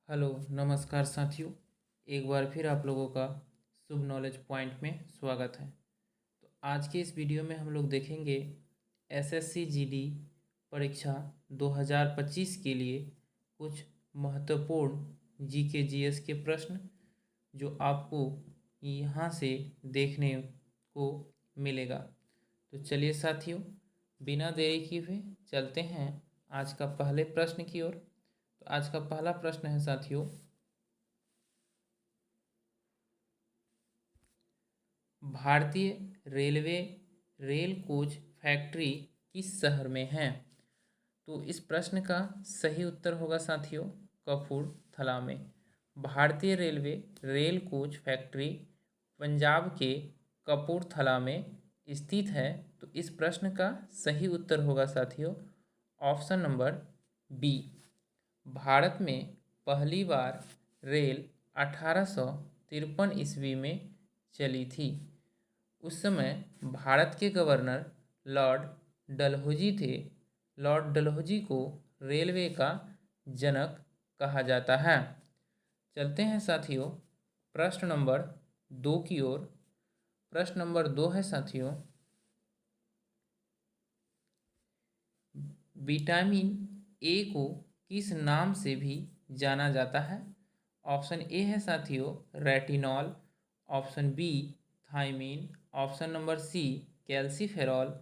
Hello नमस्कार साथियों। एक बार फिर आप लोगों का शुभ नॉलेज पॉइंट में स्वागत है। तो आज के इस वीडियो में हम लोग देखेंगे एसएससी जीडी परीक्षा 2025 के लिए कुछ महत्वपूर्ण जीके जीएस के प्रश्न जो आपको यहाँ से देखने को मिलेगा। तो चलिए साथियों, बिना देरी किए हुए चलते हैं आज का पहले प्रश्न की ओर। तो आज का पहला प्रश्न है साथियों, भारतीय रेलवे रेल कोच फैक्ट्री किस शहर में है? तो इस प्रश्न का सही उत्तर होगा साथियों कपूरथला में। भारतीय railway rail coach factory Punjab के कपूरथला में स्थित है। तो इस प्रश्न का सही उत्तर होगा साथियों ऑप्शन नंबर बी। भारत में पहली बार रेल 1853 ईस्वी में चली थी। उस समय भारत के गवर्नर लॉर्ड डलहौजी थे। लॉर्ड डलहौजी को रेलवे का जनक कहा जाता है। चलते हैं साथियों प्रश्न नंबर 2 की ओर। प्रश्न नंबर 2 है साथियों, विटामिन ए को किस नाम से भी जाना जाता है? ऑप्शन ए है साथियों retinol, option B thiamine, option number C calciferol,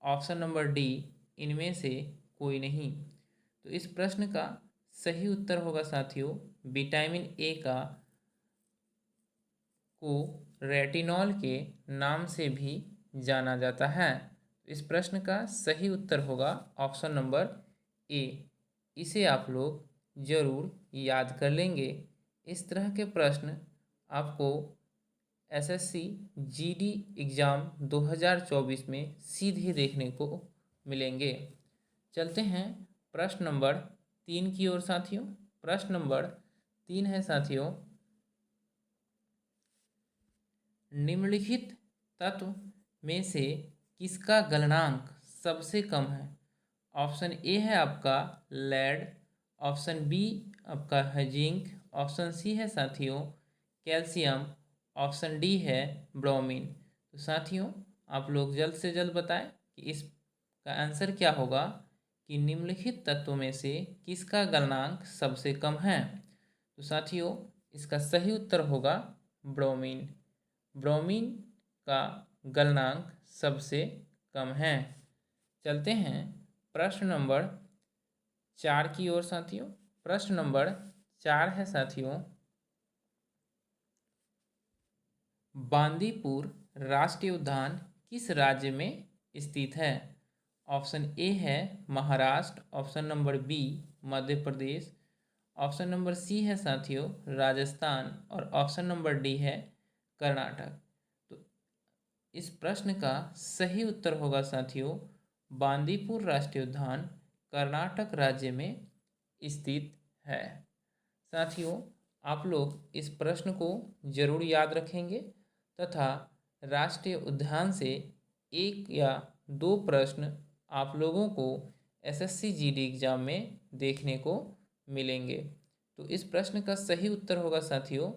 option number D इनमें से कोई नहीं। तो इस प्रश्न का सही उत्तर होगा साथियों विटामिन ए को रेटिनॉल के नाम से भी जाना जाता है। इस प्रश्न का सही उत्तर होगा ऑप्शन नंबर ए। इसे आप लोग ज़रूर याद कर लेंगे। इस तरह के प्रश्न आपको एसएससी जीडी एग्ज़ाम 2024 में सीधे देखने को मिलेंगे। चलते हैं प्रश्न नंबर 3 की ओर साथियों। प्रश्न नंबर 3 है साथियों, निम्नलिखित तत्व में से किसका गलनांक सबसे कम है? ऑप्शन ए है आपका लेड, ऑप्शन बी आपका है जिंक, ऑप्शन सी है साथियों कैल्शियम, ऑप्शन डी है ब्रोमीन। तो साथियों आप लोग जल्द से जल्द बताएं कि इसका आंसर क्या होगा कि निम्नलिखित तत्वों में से किसका गलनांक सबसे कम है। तो साथियों इसका सही उत्तर होगा ब्रोमीन। ब्रोमीन का गलनांक सबसे कम है। चलते हैं प्रश्न नंबर 4 की ओर साथियों। प्रश्न नंबर 4 है साथियों, बांदीपुर राष्ट्रीय उद्यान किस राज्य में स्थित है? ऑप्शन ए है Maharashtra, option number B Madhya Pradesh, option number C है साथियों राजस्थान और ऑप्शन नंबर डी है कर्नाटक। तो इस प्रश्न का सही उत्तर होगा साथियों बांदीपुर राष्ट्रीय उद्यान कर्नाटक राज्य में स्थित है। साथियों आप लोग इस प्रश्न को जरूर याद रखेंगे तथा राष्ट्रीय उद्यान से एक या दो प्रश्न आप लोगों को एसएससी जीडी एग्जाम में देखने को मिलेंगे। तो इस प्रश्न का सही उत्तर होगा साथियों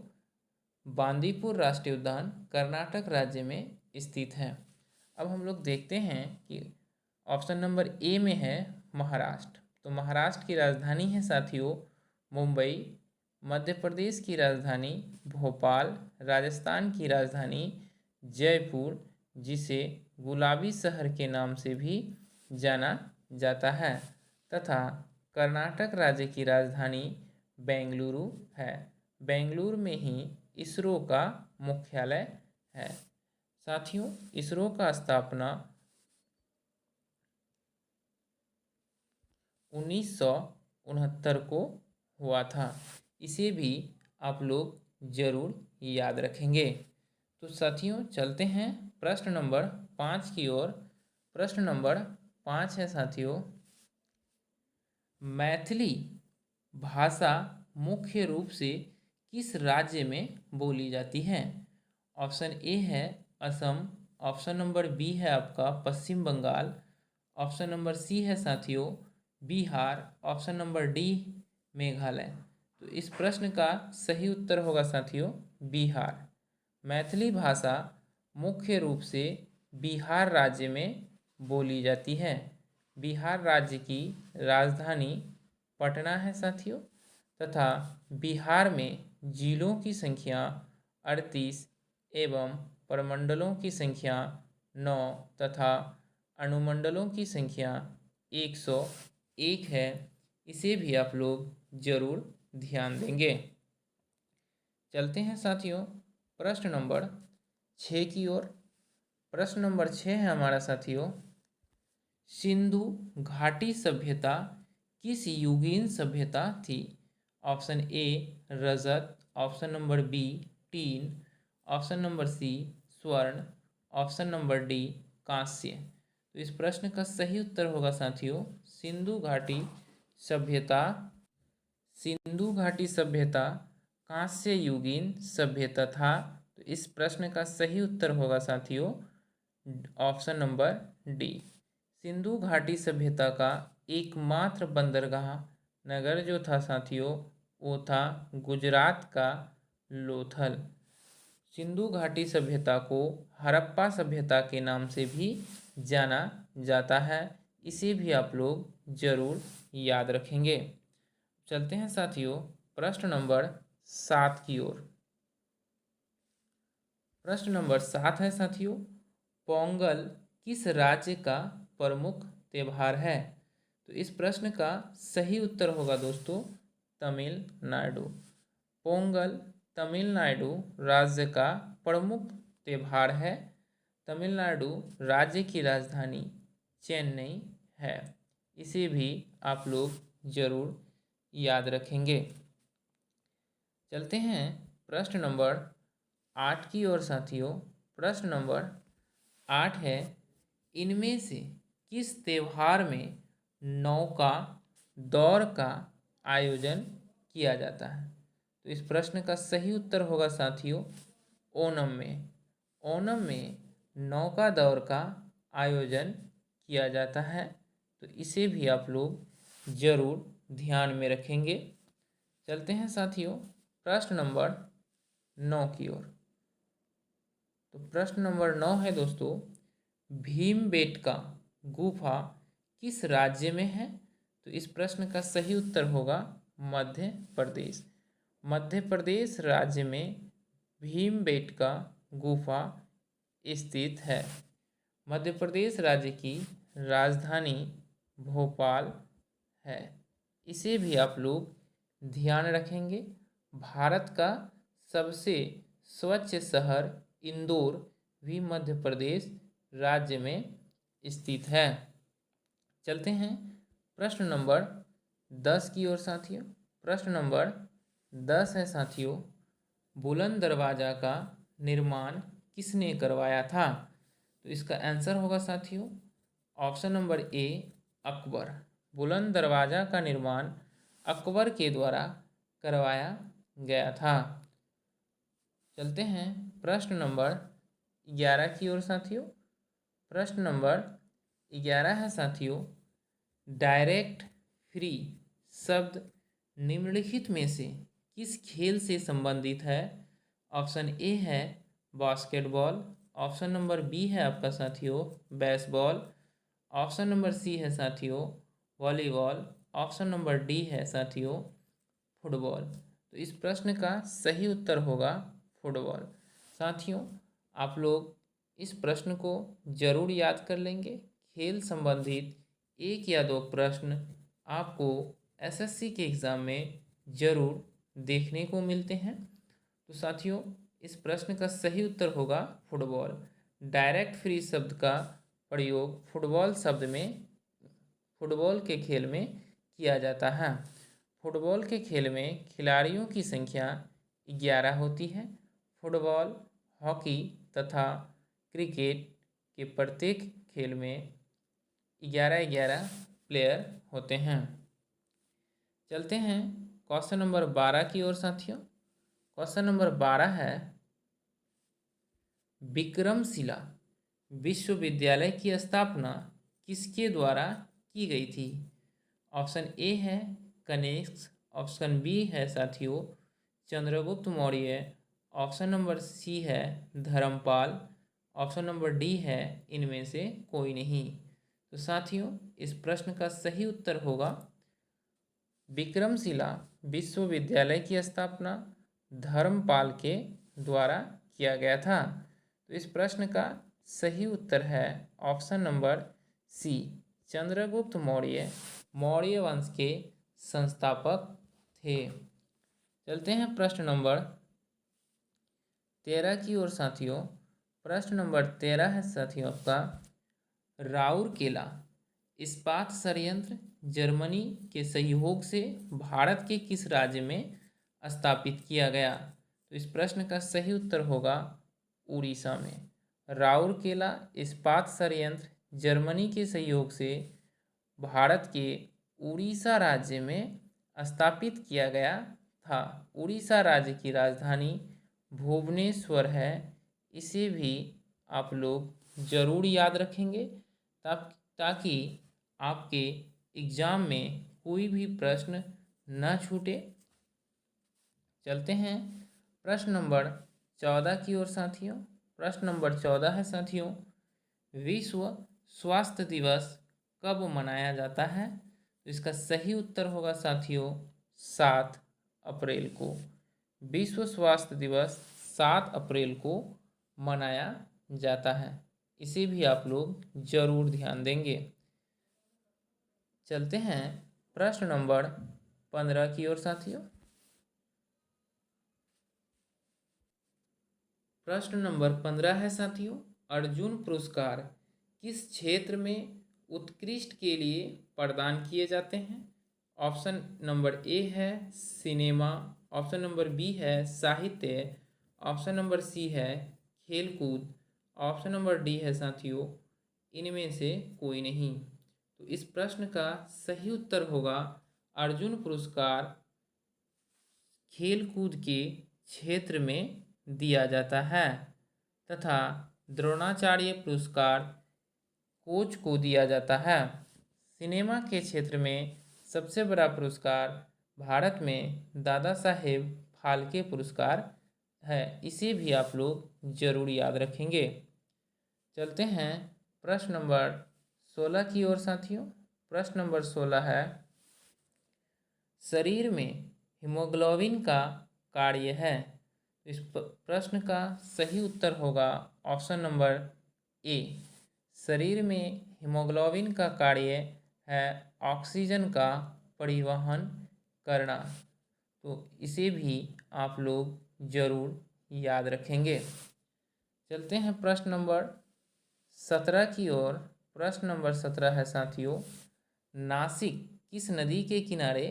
बांदीपुर राष्ट्रीय उद्यान कर्नाटक राज्य में स्थित है। अब हम लोग देखते हैं कि ऑप्शन नंबर ए में है महाराष्ट्र। तो महाराष्ट्र की राजधानी है साथियों मुंबई, मध्य प्रदेश की राजधानी भोपाल, राजस्थान की राजधानी जयपुर जिसे गुलाबी शहर के नाम से भी जाना जाता है, तथा कर्नाटक राज्य की राजधानी बेंगलुरु है। बेंगलुरु में ही इसरो का मुख्यालय है। साथियों इसरो का स्थापना 1969 को हुआ था। इसे भी आप लोग जरूर याद रखेंगे। तो साथियों चलते हैं प्रश्न नंबर 5 की ओर। प्रश्न नंबर 5 है साथियों, मैथिली भाषा मुख्य रूप से किस राज्य में बोली जाती है? ऑप्शन ए है असम, ऑप्शन नंबर बी है आपका पश्चिम बंगाल, ऑप्शन नंबर सी है साथियों Bihar, option number D Meghalaya. तो इस प्रश्न का सही उत्तर होगा साथियों बिहार। मैथिली भाषा मुख्य रूप से बिहार राज्य में बोली जाती है। बिहार राज्य की राजधानी पटना है साथियों, तथा बिहार में जिलों की संख्या 38 एवं प्रमंडलों की संख्या 9 तथा अनुमंडलों की संख्या 101 है। इसे भी आप लोग जरूर ध्यान देंगे। चलते हैं साथियों प्रश्न नंबर 6 की ओर। प्रश्न नंबर 6 है हमारा साथियों, सिंधु घाटी सभ्यता किस युगीन सभ्यता थी? ऑप्शन ए रजत, option number B tin, option number C स्वर्ण, ऑप्शन नंबर डी कांस्य। तो इस प्रश्न का सही उत्तर होगा साथियों सिंधु घाटी सभ्यता। सिंधु घाटी सभ्यता कांस्य युगीन सभ्यता था। तो इस प्रश्न का सही उत्तर होगा साथियों ऑप्शन नंबर डी। सिंधु घाटी सभ्यता का एकमात्र बंदरगाह नगर जो था साथियों वो था गुजरात का लोथल। सिंधु घाटी सभ्यता को हड़प्पा सभ्यता के नाम से भी जाना जाता है। इसे भी आप लोग जरूर याद रखेंगे। चलते हैं साथियों प्रश्न नंबर 7 की ओर। प्रश्न नंबर 7 है साथियों, पोंगल किस राज्य का प्रमुख त्योहार है? तो इस प्रश्न का सही उत्तर होगा दोस्तों तमिलनाडु। पोंगल तमिलनाडु राज्य का प्रमुख त्योहार है। तमिलनाडु राज्य की राजधानी चेन्नई है। इसे भी आप लोग जरूर याद रखेंगे। चलते हैं प्रश्न नंबर 8 की ओर साथियों। प्रश्न नंबर 8 है, इनमें से किस त्योहार में नौका दौड़ का आयोजन किया जाता है? तो इस प्रश्न का सही उत्तर होगा साथियों ओणम में। ओणम में नौका दौड़ का आयोजन किया जाता है। तो इसे भी आप लोग जरूर ध्यान में रखेंगे। चलते हैं साथियों प्रश्न नंबर 9 की ओर। तो प्रश्न नंबर 9 है दोस्तों, भीमबेटका गुफा किस राज्य में है? तो इस प्रश्न का सही उत्तर होगा मध्य प्रदेश। मध्य प्रदेश राज्य में भीमबेटका गुफा स्थित है। मध्य प्रदेश राज्य की राजधानी भोपाल है। इसे भी आप लोग ध्यान रखेंगे। भारत का सबसे स्वच्छ शहर इंदौर भी मध्य प्रदेश राज्य में स्थित है। चलते हैं प्रश्न नंबर 10 की ओर साथियों। प्रश्न नंबर 10 है साथियों, बुलंद दरवाजा का निर्माण किसने करवाया था? तो इसका आंसर होगा साथियों ऑप्शन नंबर ए अकबर। बुलंद दरवाजा का निर्माण अकबर के द्वारा करवाया गया था। चलते हैं प्रश्न नंबर 11 की ओर साथियों। प्रश्न नंबर 11 है साथियों, डायरेक्ट फ्री शब्द निम्नलिखित में से किस खेल से संबंधित है? ऑप्शन ए है बास्केटबॉल, ऑप्शन नंबर बी है आपका साथियों बेसबॉल, ऑप्शन नंबर सी है साथियों वॉलीबॉल, ऑप्शन नंबर डी है साथियों फुटबॉल। तो इस प्रश्न का सही उत्तर होगा फुटबॉल। साथियों आप लोग इस प्रश्न को जरूर याद कर लेंगे। खेल संबंधित एक या दो प्रश्न आपको एसएससी के एग्ज़ाम में ज़रूर देखने को मिलते हैं। तो साथियों इस प्रश्न का सही उत्तर होगा फुटबॉल। डायरेक्ट फ्री शब्द का प्रयोग फुटबॉल शब्द में फुटबॉल के खेल में किया जाता है। फुटबॉल के खेल में खिलाड़ियों की संख्या 11 होती है। फुटबॉल, हॉकी तथा क्रिकेट के प्रत्येक खेल में 11-11 प्लेयर होते हैं। चलते हैं क्वेश्चन नंबर 12 की ओर साथियों। क्वेश्चन नंबर 12 है, विक्रमशिला विश्वविद्यालय की स्थापना किसके द्वारा की गई थी? ऑप्शन ए है कनिष्क, ऑप्शन बी है साथियों Chandragupta Maurya, option number C है धर्मपाल, ऑप्शन नंबर डी है इनमें से कोई नहीं। तो साथियों इस प्रश्न का सही उत्तर होगा विक्रमशिला विश्वविद्यालय की स्थापना धर्मपाल के द्वारा किया गया था। तो इस प्रश्न का सही उत्तर है option number C Chandragupta Maurya Maurya वंश के संस्थापक थे। चलते हैं प्रश्न नंबर 13 की ओर साथियों। प्रश्न नंबर 13 है साथियों आपका राउरकेला इस्पात संयंत्र जर्मनी के सहयोग से भारत के किस राज्य में स्थापित किया गया। तो इस प्रश्न का सही उत्तर होगा उड़ीसा में। राउरकेला इस्पात संयंत्र जर्मनी के सहयोग से भारत के उड़ीसा राज्य में स्थापित किया गया था। उड़ीसा राज्य की राजधानी भुवनेश्वर है। इसे भी आप लोग ज़रूर याद रखेंगे ताकि आपके एग्ज़ाम में कोई भी प्रश्न न छूटे। चलते हैं प्रश्न नंबर 14 की ओर साथियों। प्रश्न नंबर 14 है साथियों विश्व स्वास्थ्य दिवस कब मनाया जाता है। तो इसका सही उत्तर होगा साथियों 7 अप्रैल को। विश्व स्वास्थ्य दिवस 7 अप्रैल को मनाया जाता है। इसे भी आप लोग जरूर ध्यान देंगे। चलते हैं प्रश्न नंबर 15 की ओर साथियों। प्रश्न नंबर 15 है साथियों अर्जुन पुरस्कार किस क्षेत्र में उत्कृष्ट के लिए प्रदान किए जाते हैं। ऑप्शन नंबर ए है सिनेमा, ऑप्शन नंबर बी है साहित्य, ऑप्शन नंबर सी है खेलकूद, ऑप्शन नंबर डी है साथियों इनमें से कोई नहीं। तो इस प्रश्न का सही उत्तर होगा अर्जुन पुरस्कार खेलकूद के क्षेत्र में दिया जाता है तथा द्रोणाचार्य पुरस्कार कोच को दिया जाता है। सिनेमा के क्षेत्र में सबसे बड़ा पुरस्कार भारत में दादा साहेब फाल्के पुरस्कार है। इसे भी आप लोग जरूर याद रखेंगे। चलते हैं प्रश्न नंबर 16 की ओर साथियों। प्रश्न नंबर 16 है शरीर में हीमोग्लोबिन का कार्य है। इस प्रश्न का सही उत्तर होगा ऑप्शन नंबर ए। शरीर में हीमोग्लोबिन का कार्य है ऑक्सीजन का परिवहन करना। तो इसे भी आप लोग जरूर याद रखेंगे। चलते हैं प्रश्न नंबर 17 की ओर। प्रश्न नंबर 17 है साथियों नासिक किस नदी के किनारे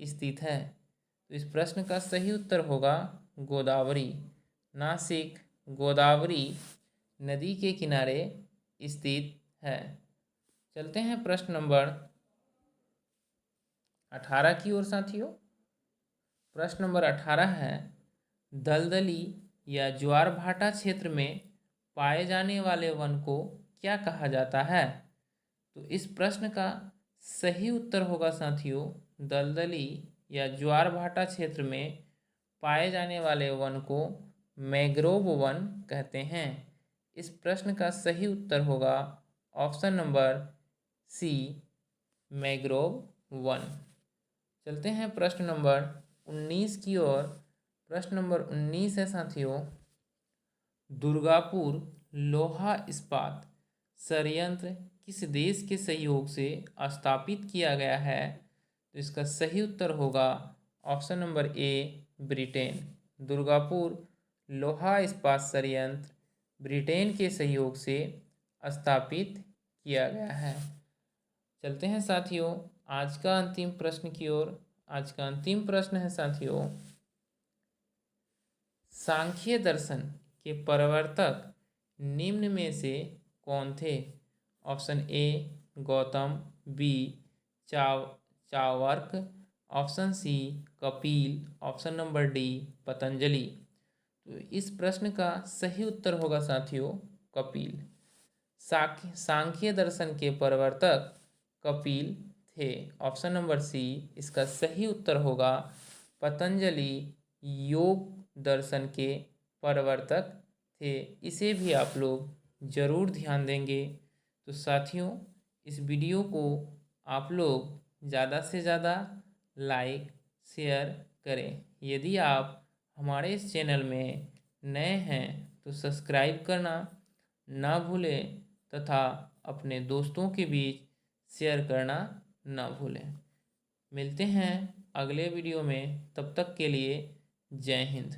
स्थित है। तो इस प्रश्न का सही उत्तर होगा गोदावरी। नासिक गोदावरी नदी के किनारे स्थित है। चलते हैं प्रश्न नंबर 18 की ओर साथियों। प्रश्न नंबर 18 है दलदली या ज्वार भाटा क्षेत्र में पाए जाने वाले वन को क्या कहा जाता है। तो इस प्रश्न का सही उत्तर होगा साथियों दलदली या ज्वार भाटा क्षेत्र में पाए जाने वाले वन को मैंग्रोव वन कहते हैं। इस प्रश्न का सही उत्तर होगा ऑप्शन नंबर सी मैंग्रोव वन। चलते हैं प्रश्न नंबर 19 की ओर। प्रश्न नंबर 19 है साथियों दुर्गापुर लोहा इस्पात संयंत्र किस देश के सहयोग से स्थापित किया गया है। तो इसका सही उत्तर होगा option number A Britain. Durgapur लोहा इस्पात संयंत्र ब्रिटेन के सहयोग से स्थापित किया गया है। चलते हैं साथियों आज का अंतिम प्रश्न की ओर। आज का अंतिम प्रश्न है साथियों सांख्य दर्शन के प्रवर्तक निम्न में से कौन थे। Option A Gautam, B Chanakya, option C Kapil, option number D Patanjali. तो इस प्रश्न का सही उत्तर होगा साथियों कपिल। सांख्य दर्शन के प्रवर्तक कपिल थे। ऑप्शन नंबर सी इसका सही उत्तर होगा। पतंजलि योग दर्शन के प्रवर्तक थे। इसे भी आप लोग ज़रूर ध्यान देंगे। तो साथियों, इस वीडियो को आप लोग ज़्यादा से ज़्यादा लाइक शेयर करें। यदि आप हमारे इस चैनल में नए हैं तो सब्सक्राइब करना ना भूलें तथा अपने दोस्तों के बीच शेयर करना ना भूलें। मिलते हैं अगले वीडियो में, तब तक के लिए जय हिंद।